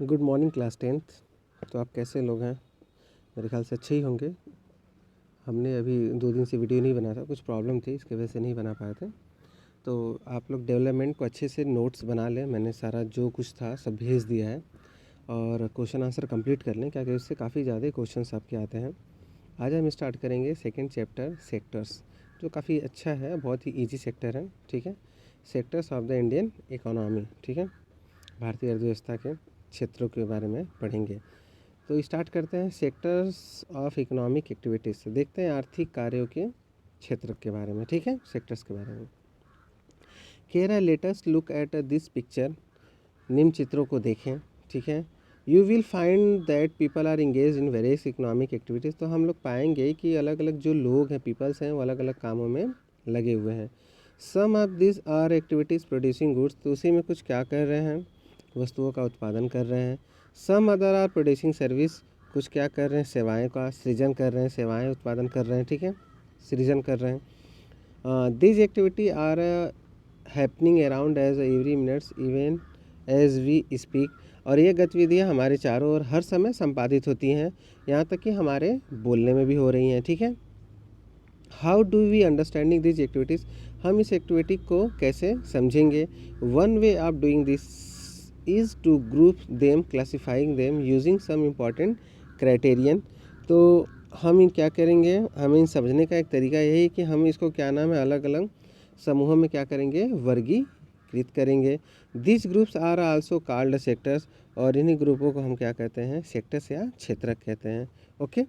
Good morning class 10th। तो आप कैसे लोग हैं? मेरे ख्याल से अच्छे ही होंगे। हमने अभी 2 दिन से वीडियो नहीं बना था, कुछ प्रॉब्लम थी, इसकी वजह से नहीं बना पाए थे। तो आप लोग डेवलपमेंट को अच्छे से नोट्स बना लें। मैंने सारा जो कुछ था सब भेज दिया है और क्वेश्चन आंसर कंप्लीट कर लें, क्योंकि उससे काफ़ी ज़्यादा क्वेश्चंस आपके आते हैं। आज हम स्टार्ट करेंगे सेकंड चैप्टर सेक्टर्स, जो काफ़ी अच्छा है, बहुत ही ईजी सेक्टर है। ठीक है, sectors of the Indian economy. ठीक है, भारतीय अर्थव्यवस्था के क्षेत्रों के बारे में पढ़ेंगे। तो स्टार्ट करते हैं सेक्टर्स ऑफ इकोनॉमिक एक्टिविटीज़ से। देखते हैं आर्थिक कार्यों के क्षेत्र के बारे में। ठीक है, सेक्टर्स के बारे में। केरा latest look at this picture. निम्न चित्रों को देखें। ठीक है, you will find that people are engage in various economic activities. तो हम लोग पाएंगे कि अलग अलग जो लोग हैं, पीपल्स हैं, वो अलग अलग कामों में लगे हुए हैं। Some of this are activities producing goods. तो उसी में कुछ क्या कर रहे हैं, वस्तुओं का उत्पादन कर रहे हैं। Some other are producing service. कुछ क्या कर रहे हैं, सेवाएं का सृजन कर रहे हैं, सेवाएं उत्पादन कर रहे हैं। ठीक है, सृजन कर रहे हैं। This activity are happening around as every minutes even as we speak. और ये गतिविधियाँ हमारे चारों ओर हर समय संपादित होती हैं, यहाँ तक कि हमारे बोलने में भी हो रही हैं। ठीक है, how do we understanding this activities. हम इस एक्टिविटी को कैसे समझेंगे। One way of doing this is to group them, classifying them using some important criterion. तो हम इन क्या करेंगे, हमें इन समझने का एक तरीका यही है कि हम इसको क्या नाम है, अलग अलग समूहों में क्या करेंगे, वर्गीकृत करेंगे। This groups are also called sectors. और इन्हीं ग्रुपों को हम क्या कहते हैं, सेक्टर्स या क्षेत्रक कहते हैं। ओके,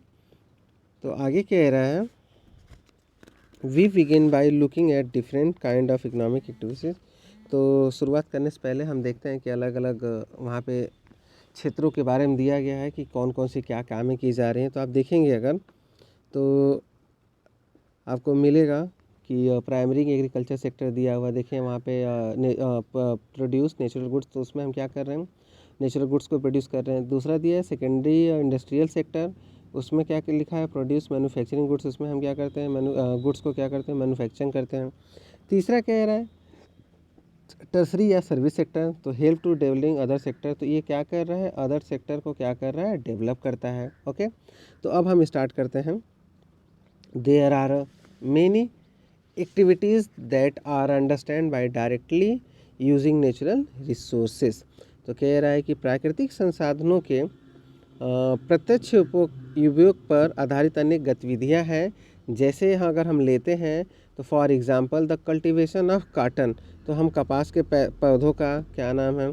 तो आगे कह रहा है, we begin by looking at different kind of economic activities. तो शुरुआत करने से पहले हम देखते हैं कि अलग अलग वहाँ पे क्षेत्रों के बारे में दिया गया है कि कौन कौन सी क्या कामें की जा रही हैं। तो आप देखेंगे अगर, तो आपको मिलेगा कि प्राइमरी एग्रीकल्चर सेक्टर दिया हुआ। देखिए वहाँ पे प्रोड्यूस नेचुरल गुड्स। तो उसमें हम क्या कर रहे हैं, नेचुरल गुड्स को प्रोड्यूस कर रहे हैं। दूसरा दिया है सेकेंडरी इंडस्ट्रियल सेक्टर। उसमें क्या लिखा है, प्रोड्यूस मैन्युफैक्चरिंग गुड्स। उसमें हम क्या करते हैं, गुड्स को क्या करते हैं, मैन्युफैक्चरिंग करते हैं। तीसरा कह रहा है टर्सरी या सर्विस सेक्टर, तो help to developing other sector. तो ये क्या कर रहा है, अदर सेक्टर को क्या कर रहा है, डेवलप करता है। ओके, तो अब हम स्टार्ट करते हैं। There are many activities that are understand by directly using natural resources. तो कह रहा है कि प्राकृतिक संसाधनों के प्रत्यक्ष उपयोग पर आधारित अनेक गतिविधियां हैं। जैसे यहाँ अगर हम लेते हैं तो for example the cultivation of cotton. तो हम कपास के पौधों का क्या नाम है,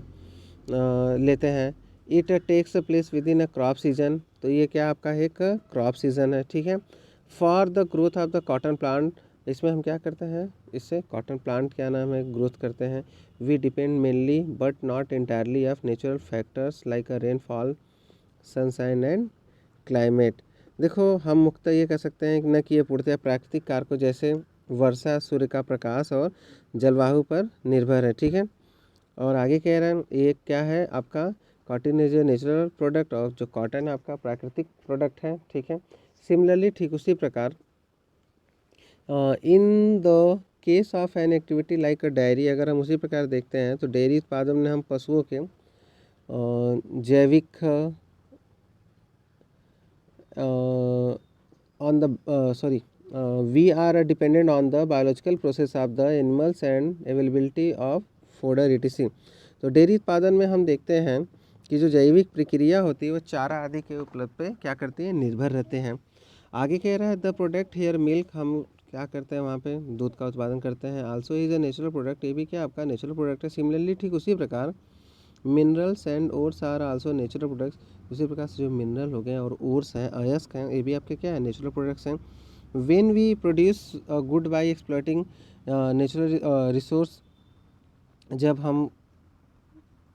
लेते हैं। It takes place within a crop season. तो ये क्या आपका एक क्रॉप सीजन है। ठीक है, for the growth of the cotton plant. इसमें हम क्या करते हैं, इससे कॉटन प्लांट क्या नाम है, ग्रोथ करते हैं। We depend mainly but not entirely of natural factors like a rainfall, sunshine and climate. देखो हम मुख्यतः ये कह सकते हैं न कि ये पूर्णतः प्राकृतिक कारकों जैसे वर्षा, सूर्य का प्रकाश और जलवायु पर निर्भर है। ठीक है, और आगे कह रहे हैं ये क्या है आपका, cotton is a natural product. और जो कॉटन है आपका प्राकृतिक प्रोडक्ट है। ठीक है, सिमिलरली ठीक उसी प्रकार in the case of an activity like a diary, अगर हम उसी प्रकार देखते हैं तो डेयरी उत्पादन में हम पशुओं के जैविक on the sorry we are dependent on the biological process of the animals and availability of fodder etc। तो डेयरी उत्पादन में हम देखते हैं कि जो जैविक प्रक्रिया होती है वो चारा आदि के उपलब्ध पे क्या करती है, निर्भर रहते हैं। आगे कह रहा है द प्रोडक्ट हेयर मिल्क, हम क्या करते हैं वहाँ पे दूध का उत्पादन करते हैं। Also is a natural product, ये भी क्या आपका नेचुरल प्रोडक्ट है। सिमिलरली ठीक उसी प्रकार minerals and ores are also natural products. उसी प्रकार से जो मिनरल हो गए और ओर्स हैं, अयस्क हैं, ये भी आपके क्या है, नेचुरल प्रोडक्ट्स हैं। When we produce good by exploiting natural resource, जब हम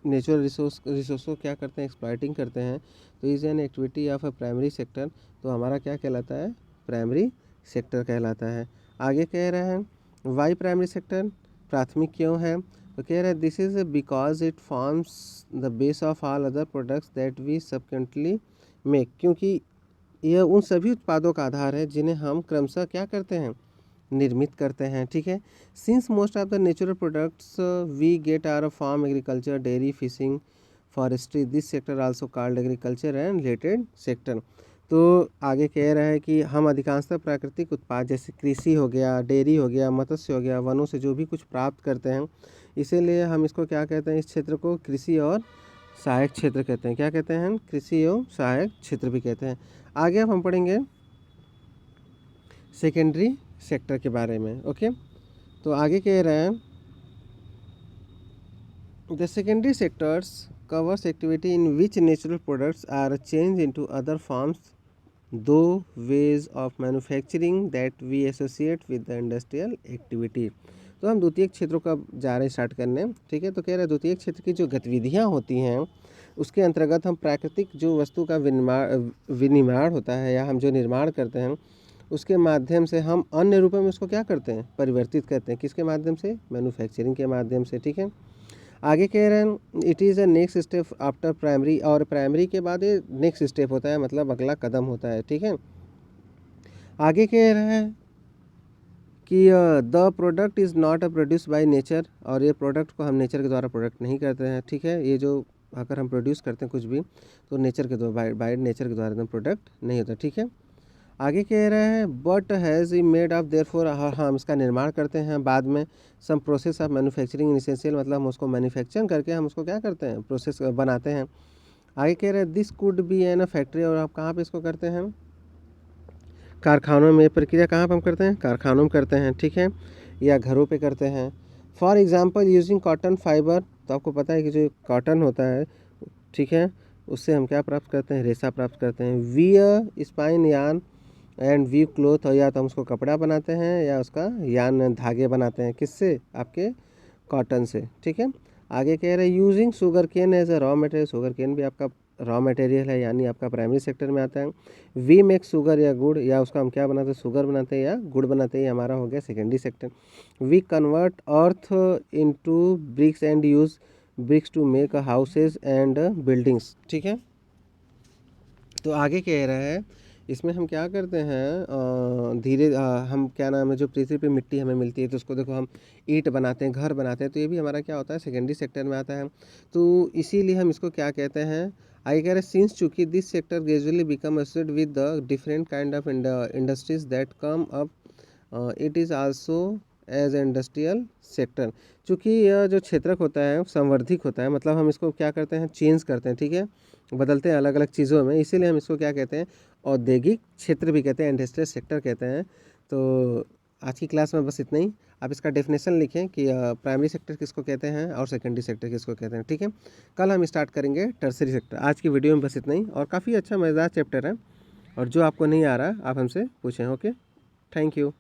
नेचुरल रिसोर्स को क्या करते हैं, एक्सप्लॉइटिंग करते हैं, तो is an activity of a primary sector. तो हमारा क्या कहलाता है, प्राइमरी सेक्टर कहलाता है। आगे कह रहे हैं वाई प्राइमरी सेक्टर प्राथमिक क्यों है। तो कह रहे हैं this is because it forms the base of all other products that we subsequently make. क्योंकि यह उन सभी उत्पादों का आधार है जिन्हें हम क्रमशः क्या करते हैं, निर्मित करते हैं। ठीक है, since most of the natural products we get are farm agriculture, dairy, fishing, forestry, this sector also called agriculture and related sector. तो आगे कह रहा है कि हम अधिकांशतः प्राकृतिक उत्पाद जैसे कृषि हो गया, डेयरी हो गया, मत्स्य हो गया, वनों से जो भी कुछ प्राप्त करते हैं, इसीलिए हम इसको क्या कहते हैं, इस क्षेत्र को कृषि और सहायक क्षेत्र कहते हैं। क्या कहते हैं? कृषि एवं सहायक क्षेत्र भी कहते हैं। आगे अब हम पढ़ेंगे सेकेंडरी सेक्टर के बारे में। ओके, तो आगे कह रहे हैं the secondary sectors covers activity in which natural products are changed into other forms, दो ways of manufacturing that we associate with the industrial activity। तो हम द्वितीय क्षेत्रों का जा रहे हैं स्टार्ट करने। ठीक है, तो कह रहे हैं द्वितीय क्षेत्र की जो गतिविधियां होती हैं उसके अंतर्गत हम प्राकृतिक जो वस्तु का विनिर्माण होता है या हम जो निर्माण करते हैं उसके माध्यम से हम अन्य रूपों में उसको क्या करते हैं, परिवर्तित करते हैं। किसके माध्यम से? मैन्युफैक्चरिंग के माध्यम से। ठीक है, आगे कह रहे हैं it is a next step after primary, और प्राइमरी के बाद ये नेक्स्ट स्टेप होता है, मतलब अगला कदम होता है। ठीक है, आगे कह रहे हैं कि the product is not a produce by nature, और ये प्रोडक्ट को हम नेचर के द्वारा प्रोडक्ट नहीं करते हैं। ठीक है, ये जो अगर हम प्रोड्यूस करते हैं कुछ भी तो नेचर के द्वारा, बाय नेचर के द्वारा एकदम प्रोडक्ट नहीं होता। ठीक है, आगे कह रहे हैं but has e made of therefore, हम इसका निर्माण करते हैं बाद में। Some process of manufacturing essential, मतलब हम उसको मैन्युफैक्चरिंग करके हम उसको क्या करते हैं, प्रोसेस बनाते हैं। आगे कह रहे हैं this could be an a factory, और आप कहाँ पे इसको करते हैं? कारखानों में। प्रक्रिया कहाँ पर हम करते हैं? कारखानों में करते हैं। ठीक है, या घरों पे करते हैं। For example using cotton fibre, तो आपको पता है कि जो कॉटन होता है, ठीक है, उससे हम क्या प्राप्त करते हैं? रेशा प्राप्त करते हैं। We spin yarn and we cloth, और या तो हम उसको कपड़ा बनाते हैं या उसका यान धागे बनाते हैं। किससे? आपके कॉटन से। ठीक है, आगे कह रहे हैं using sugar cane as a raw material, sugar cane भी आपका रॉ मटेरियल है, यानी आपका प्राइमरी सेक्टर में आता है। वी मेक शुगर या गुड़, या उसका हम क्या बनाते हैं? शुगर बनाते हैं या गुड़ बनाते हैं, ये हमारा हो गया secondary sector. We convert earth into bricks and use bricks to make houses and buildings. ठीक है, तो आगे कह रहा है इसमें हम क्या करते हैं, हम क्या नाम है, जो पृथ्वी पे मिट्टी हमें मिलती है तो उसको देखो हम ईंट बनाते हैं, घर बनाते हैं, तो ये भी हमारा क्या होता है? सेकेंडरी सेक्टर में आता है। तो इसीलिए हम इसको क्या कहते हैं? आई कह रहे सिंस चूँकि this sector gradually become associated with the different kind of industries that come up, it is also as industrial sector. चूँकि यह जो क्षेत्रक होता है संवर्धित होता है, मतलब हम इसको क्या करते हैं? चेंज करते हैं। ठीक है, बदलते हैं अलग अलग चीज़ों में, इसीलिए हम इसको क्या कहते हैं? औद्योगिक क्षेत्र भी कहते हैं, इंडस्ट्रियल सेक्टर कहते हैं। तो आज की क्लास में बस इतना ही। आप इसका डेफिनेशन लिखें कि प्राइमरी सेक्टर किसको कहते हैं और सेकेंडरी सेक्टर किसको कहते हैं। ठीक है, कल हम स्टार्ट करेंगे टर्सरी सेक्टर। आज की वीडियो में बस इतना ही, और काफ़ी अच्छा मज़ेदार चैप्टर है, और जो आपको नहीं आ रहा आप हमसे पूछें। Okay, thank you.